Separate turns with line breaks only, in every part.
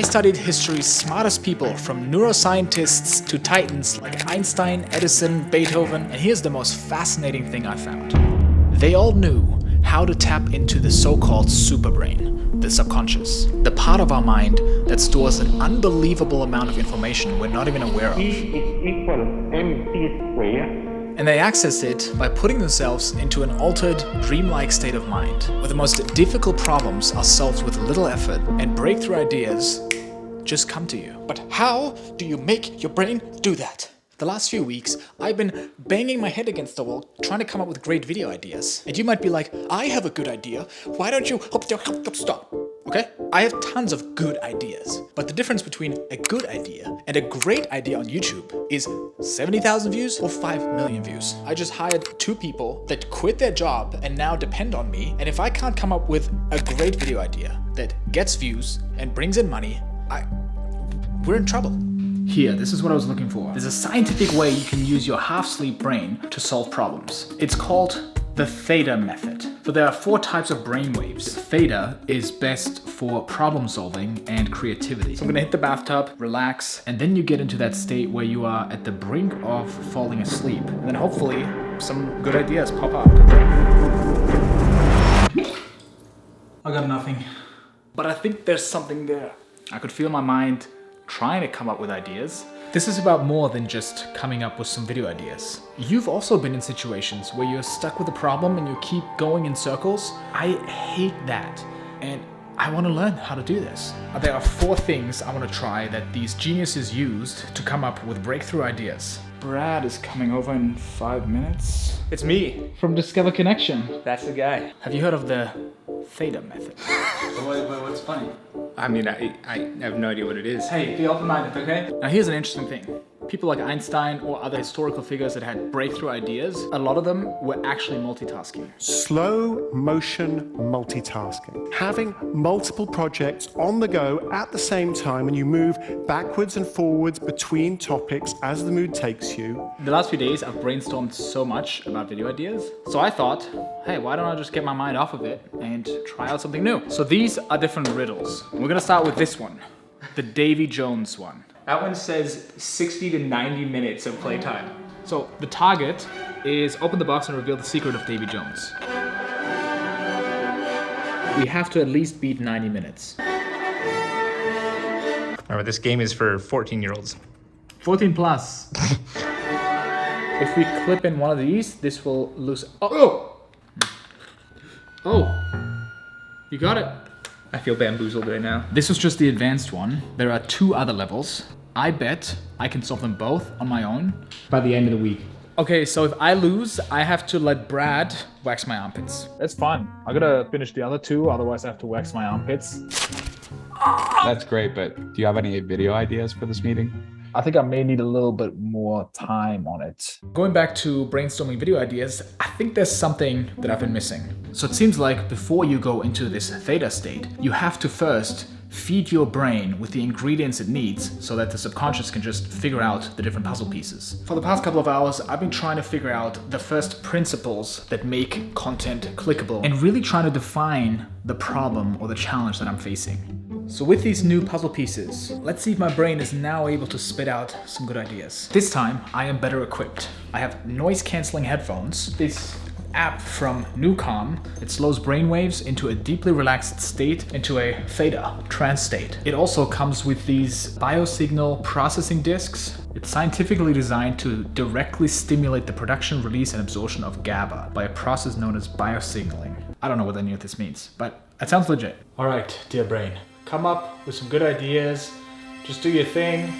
I studied history's smartest people, from neuroscientists to titans like Einstein, Edison, Beethoven, and here's the most fascinating thing I found. They all knew how to tap into the so-called superbrain, the subconscious, the part of our mind that stores an unbelievable amount of information we're not even aware of.
E is equal mc squared.
And they access it by putting themselves into an altered, dreamlike state of mind, where the most difficult problems are solved with little effort and breakthrough ideas just come to you. But how do you make your brain do that? The last few weeks, I've been banging my head against the wall trying to come up with great video ideas. And you might be like, I have a good idea. Why don't you stop? Okay? I have tons of good ideas. But the difference between a good idea and a great idea on YouTube is 70,000 views or 5 million views. I just hired 2 people that quit their job and now depend on me. And if I can't come up with a great video idea that gets views and brings in money, we're in trouble. Here, this is what I was looking for. There's a scientific way you can use your half-sleep brain to solve problems. It's called the theta method. So there are 4 types of brain waves. Theta is best for problem solving and creativity. So I'm gonna hit the bathtub, relax, and then you get into that state where you are at the brink of falling asleep. And then hopefully some good ideas pop up. I got nothing. But I think there's something there. I could feel my mind trying to come up with ideas. This is about more than just coming up with some video ideas. You've also been in situations where you're stuck with a problem and you keep going in circles. I hate that, and I want to learn how to do this. There are 4 things I want to try that these geniuses used to come up with breakthrough ideas. Brad is coming over in 5 minutes.
It's me.
From Discover Connection.
That's the guy.
Have you heard of the theta method?
What's funny? I mean, I have no idea what it is.
Hey, be open-minded, okay? Now here's an interesting thing. People like Einstein or other historical figures that had breakthrough ideas, a lot of them were actually multitasking.
Slow motion multitasking. Having multiple projects on the go at the same time, and you move backwards and forwards between topics as the mood takes you.
The last few days I've brainstormed so much about video ideas. So I thought, hey, why don't I just get my mind off of it and try out something new? So these are different riddles. We're gonna start with this one, the Davy Jones one.
That one says 60 to 90 minutes of playtime.
So the target is open the box and reveal the secret of Davy Jones. We have to at least beat 90 minutes.
Remember, this game is for 14-year-olds.
14 plus. If we clip in one of these, this will lose. Oh! You got it.
I feel bamboozled right now.
This was just the advanced one. There are 2 other levels. I bet I can solve them both on my own by the end of the week. Okay, so if I lose, I have to let Brad wax my armpits.
That's fine. I gotta finish the other 2, otherwise I have to wax my armpits.
That's great, but do you have any video ideas for this meeting?
I think I may need a little bit more time on it.
Going back to brainstorming video ideas, I think there's something that I've been missing. So it seems like before you go into this theta state, you have to first feed your brain with the ingredients it needs so that the subconscious can just figure out the different puzzle pieces. For the past couple of hours, I've been trying to figure out the first principles that make content clickable and really trying to define the problem or the challenge that I'm facing. So with these new puzzle pieces, let's see if my brain is now able to spit out some good ideas. This time, I am better equipped. I have noise-canceling headphones. This app from NuCalm. It slows brainwaves into a deeply relaxed state, into a theta, trance state. It also comes with these biosignal processing discs. It's scientifically designed to directly stimulate the production, release, and absorption of GABA by a process known as biosignaling. I don't know what any of this means, but it sounds legit. All right, dear brain, come up with some good ideas. Just do your thing.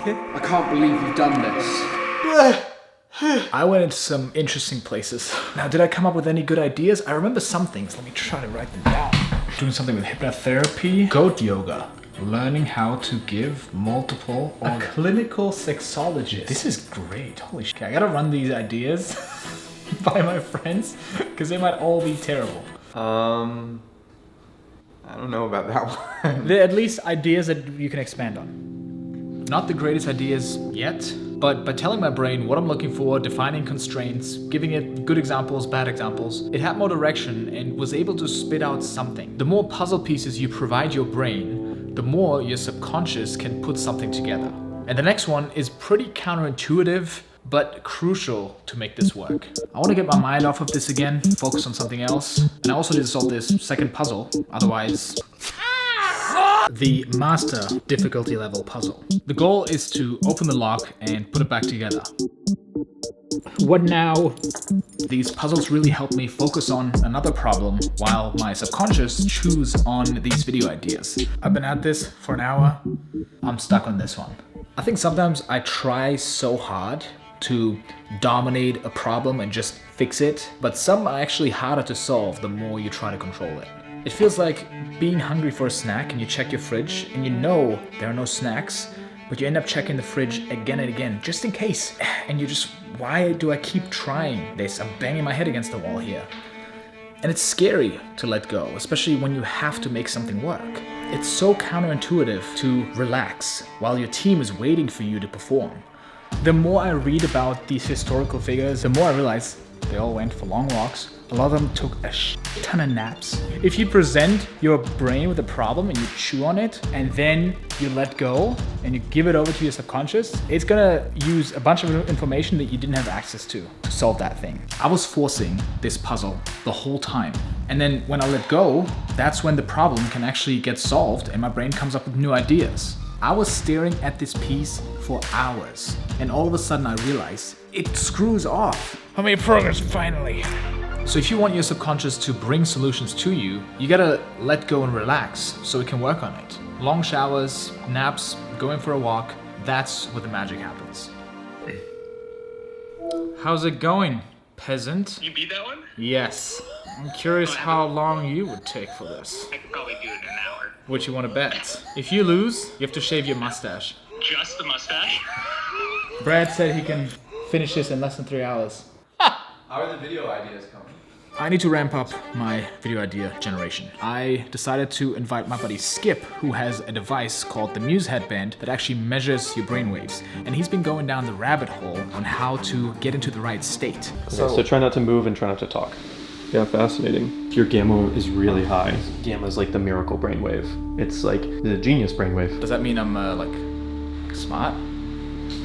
I can't believe you've done this.
I went into some interesting places. Now, did I come up with any good ideas? I remember some things. Let me try to write them down. Doing something with hypnotherapy, goat yoga, learning how to give multiple, a clinical sexologist. This is great. Holy shit. I gotta run these ideas by my friends because they might all be terrible.
I don't know about that one.
They're at least ideas that you can expand on. Not the greatest ideas yet, but by telling my brain what I'm looking for, defining constraints, giving it good examples, bad examples, it had more direction and was able to spit out something. The more puzzle pieces you provide your brain, the more your subconscious can put something together. And the next one is pretty counterintuitive, but crucial to make this work. I want to get my mind off of this again, focus on something else. And I also need to solve this second puzzle, otherwise the master difficulty level puzzle. The goal is to open the lock and put it back together. What now? These puzzles really help me focus on another problem while my subconscious chews on these video ideas. I've been at this for an hour. I'm stuck on this one. I think sometimes I try so hard to dominate a problem and just fix it, but some are actually harder to solve the more you try to control it. It feels like being hungry for a snack and you check your fridge and you know there are no snacks, but you end up checking the fridge again and again, just in case. And you just, why do I keep trying this? I'm banging my head against the wall here. And it's scary to let go, especially when you have to make something work. It's so counterintuitive to relax while your team is waiting for you to perform. The more I read about these historical figures, the more I realize they all went for long walks. A lot of them took a ton of naps. If you present your brain with a problem and you chew on it and then you let go and you give it over to your subconscious, it's gonna use a bunch of information that you didn't have access to solve that thing. I was forcing this puzzle the whole time. And then when I let go, that's when the problem can actually get solved and my brain comes up with new ideas. I was staring at this piece for hours and all of a sudden I realized it screws off. I made progress finally. So if you want your subconscious to bring solutions to you, you gotta let go and relax so it can work on it. Long showers, naps, going for a walk, that's where the magic happens. How's it going, peasant?
You beat that one?
Yes. I'm curious how long you would take for this.
I could probably do it in an hour.
What you wanna bet? If you lose, you have to shave your mustache.
Just the mustache?
Brad said he can finish this in less than 3 hours.
How are the video ideas coming?
I need to ramp up my video idea generation. I decided to invite my buddy Skip, who has a device called the Muse headband that actually measures your brainwaves. And he's been going down the rabbit hole on how to get into the right state.
So try not to move and try not to talk. Yeah, fascinating. Your gamma is really high. Gamma is like the miracle brainwave. It's like the genius brainwave.
Does that mean I'm like smart?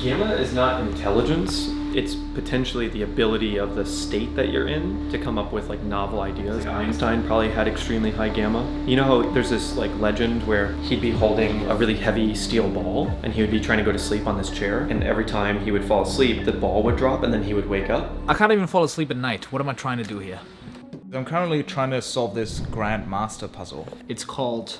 Gamma is not intelligence. It's potentially the ability of the state that you're in to come up with like novel ideas. Einstein probably had extremely high gamma. You know how there's this like legend where he'd be holding a really heavy steel ball and he would be trying to go to sleep on this chair, and every time he would fall asleep, the ball would drop and then he would wake up.
I can't even fall asleep at night. What am I trying to do here? I'm currently trying to solve this grand master puzzle. It's called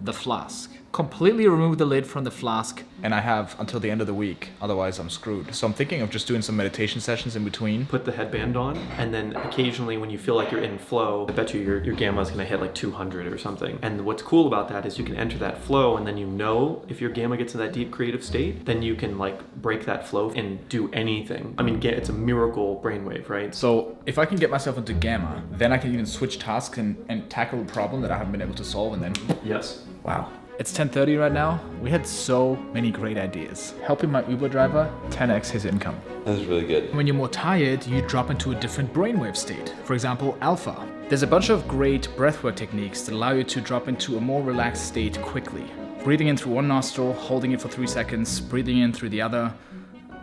the flask. Completely remove the lid from the flask and I have until the end of the week, otherwise I'm screwed. So I'm thinking of just doing some meditation sessions in between.
Put the headband on, and then occasionally when you feel like you're in flow, I bet you your gamma is gonna hit like 200 or something. And what's cool about that is you can enter that flow, and then you know if your gamma gets in that deep creative state, then you can like break that flow and do anything. I mean, it's a miracle brainwave, right?
So if I can get myself into gamma, then I can even switch tasks and tackle a problem that I haven't been able to solve, and then...
Yes.
Wow. It's 10:30 right now. We had so many great ideas. Helping my Uber driver 10x his income.
That's really good.
When you're more tired, you drop into a different brainwave state. For example, alpha. There's a bunch of great breathwork techniques that allow you to drop into a more relaxed state quickly. Breathing in through one nostril, holding it for 3 seconds, breathing in through the other.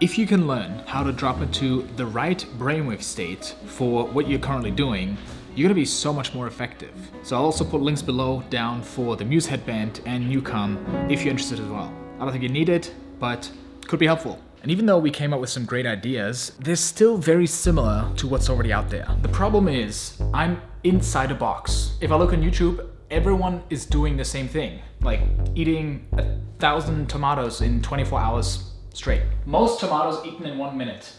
If you can learn how to drop into the right brainwave state for what you're currently doing, you're gonna be so much more effective. So I'll also put links below down for the Muse headband and NuCalm if you're interested as well. I don't think you need it, but could be helpful. And even though we came up with some great ideas, they're still very similar to what's already out there. The problem is, I'm inside a box. If I look on YouTube, everyone is doing the same thing, like eating 1,000 tomatoes in 24 hours straight. Most tomatoes eaten in 1 minute.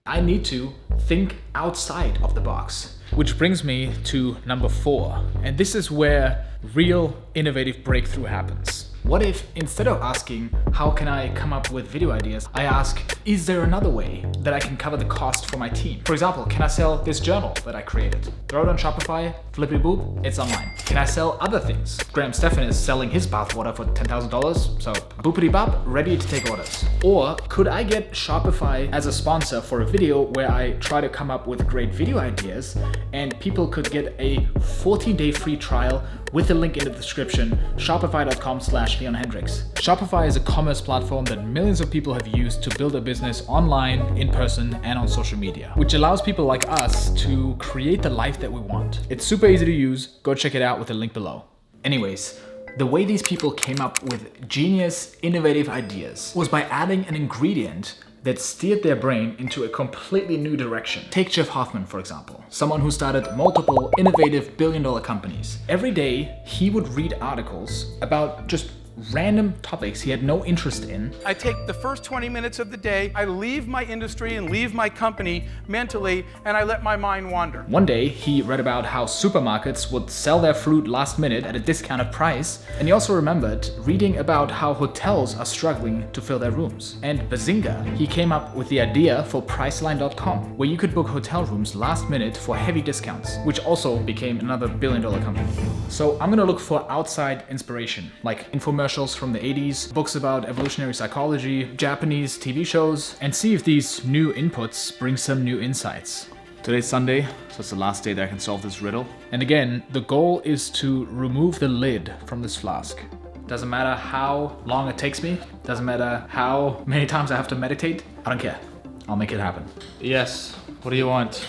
I need to think outside of the box. Which brings me to number 4. And this is where real innovative breakthrough happens. What if instead of asking, how can I come up with video ideas, I ask, is there another way that I can cover the cost for my team? For example, can I sell this journal that I created? Throw it on Shopify, flippity boop, it's online. Can I sell other things? Graham Stephan is selling his bathwater for $10,000, so boopity bop, ready to take orders. Or could I get Shopify as a sponsor for a video where I try to come up with great video ideas, and people could get a 14-day free trial with the link in the description, shopify.com/LeonHendricks. Shopify is a commerce platform that millions of people have used to build a business online, in person, and on social media, which allows people like us to create the life that we want. It's super easy to use. Go check it out with the link below. Anyways, the way these people came up with genius, innovative ideas was by adding an ingredient that steered their brain into a completely new direction. Take Jeff Hoffman, for example, someone who started multiple innovative billion-dollar companies. Every day, he would read articles about just random topics he had no interest in.
I take the first 20 minutes of the day, I leave my industry and leave my company mentally, and I let my mind wander.
One day, he read about how supermarkets would sell their fruit last minute at a discounted price, and he also remembered reading about how hotels are struggling to fill their rooms. And bazinga, he came up with the idea for Priceline.com, where you could book hotel rooms last minute for heavy discounts, which also became another billion-dollar company. So I'm gonna look for outside inspiration, like infomercials from the 80s, books about evolutionary psychology, Japanese TV shows, and see if these new inputs bring some new insights. Today's Sunday, so it's the last day that I can solve this riddle. And again, the goal is to remove the lid from this flask. Doesn't matter how long it takes me, doesn't matter how many times I have to meditate, I don't care. I'll make it happen. Yes, what do you want?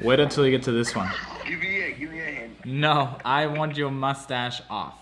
Wait until you get to this one.
Give me a hand.
No, I want your mustache off.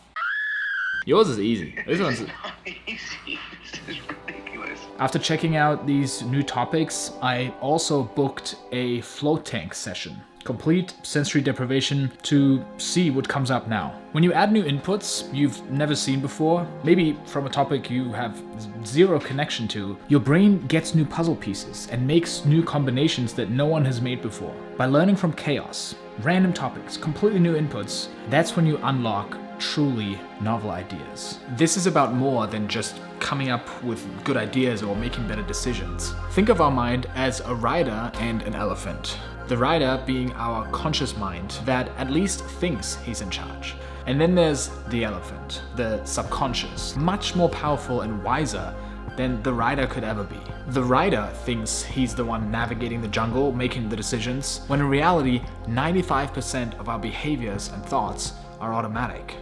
Yours is easy. This one's...
Easy. This is ridiculous.
After checking out these new topics, I also booked a float tank session. Complete sensory deprivation to see what comes up now. When you add new inputs you've never seen before, maybe from a topic you have zero connection to, your brain gets new puzzle pieces and makes new combinations that no one has made before. By learning from chaos, random topics, completely new inputs, that's when you unlock truly novel ideas. This is about more than just coming up with good ideas or making better decisions. Think of our mind as a rider and an elephant. The rider being our conscious mind that at least thinks he's in charge. And then there's the elephant, the subconscious, much more powerful and wiser than the rider could ever be. The rider thinks he's the one navigating the jungle, making the decisions, when in reality, 95% of our behaviors and thoughts are automatic,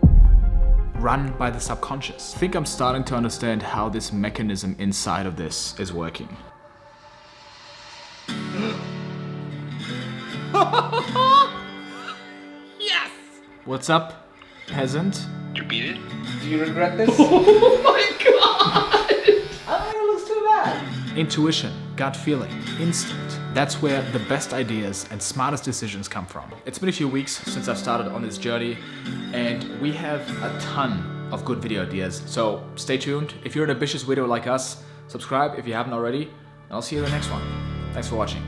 run by the subconscious. I think I'm starting to understand how this mechanism inside of this is working.
Yes!
What's up, peasant?
Did you beat it?
Do you regret this?
Oh my god! I don't think it looks too bad. Intuition, gut feeling, instinct. That's where the best ideas and smartest decisions come from. It's been a few weeks since I've started on this journey, and we have a ton of good video ideas. So stay tuned. If you're an ambitious widow like us, subscribe if you haven't already, and I'll see you in the next one. Thanks for watching.